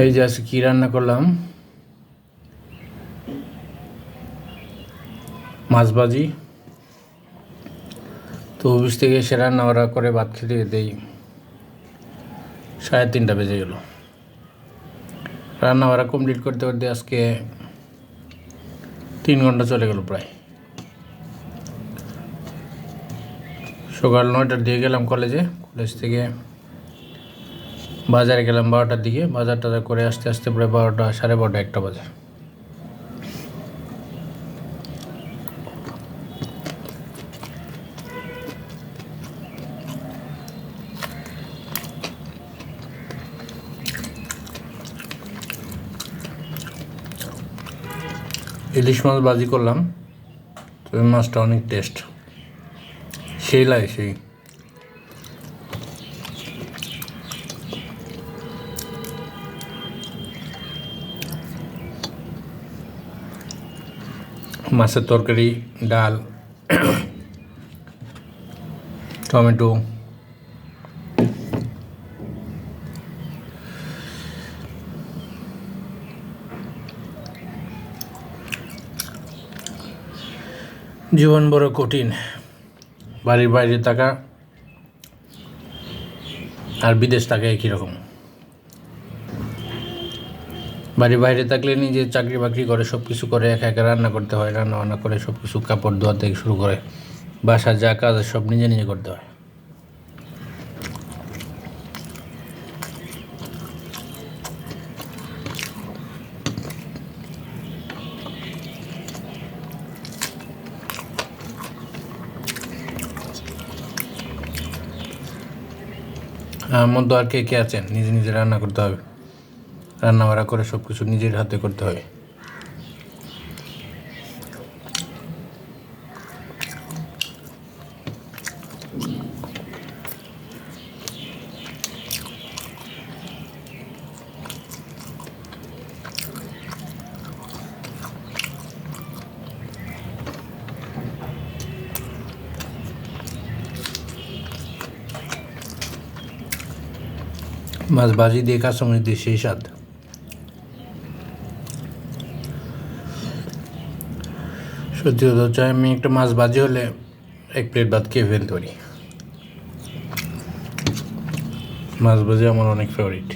এই যে আজকে কী রান্না করলাম, মাছ ভাজি। তো অফিস থেকে এসে রান্না বান্না করে ভাত খেতে দেই 3:30 বেজে গেল। রান্না বান্না কমপ্লিট করতে করতে আজকে 3 ঘন্টা চলে গেল প্রায়। সকাল 9টার দিকে গেলাম কলেজ থেকে বাজারে গেলাম 12টার দিকে। বাজার টাজার করে আসতে আসতে প্রায় 12টা, 12:30, 1টা বাজে। ইলিশ মাছ ভাজি করলাম, তো এই মাছটা অনেক টেস্ট, সেই লাগে সেই। মাছের তরকারি, ডাল, টমেটো, জীবন বড় কঠিন। বাড়ির বাইরে থাকা আর বিদেশ থাকা একই রকম। বাড়ির বাইরে থাকলে নিজে চাকরি বাকরি করে সব কিছু করে একা একা রান্না করতে হয়, রান্না বান্না করে সব কিছু, কাপড় ধোয়া থেকে শুরু করে বাসার যা কাজ সব নিজে নিজে করতে হয়। আমার মধ্যে আর কে কে আছেন নিজে নিজে রান্না করতে হবে, রান্না বান্না করে সব কিছু নিজের হাতে করতে হয়। মাছ ভাজি দিয়ে কাঁচামরিচ দিয়ে সেই স্বাদ। সত্যি কথা হচ্ছে, আমি একটা মাছ ভাজি হলে 1 প্লেট ভাত খেয়ে ফেলতে পারি। মাছ ভাজি আমার অনেক ফেভারিট।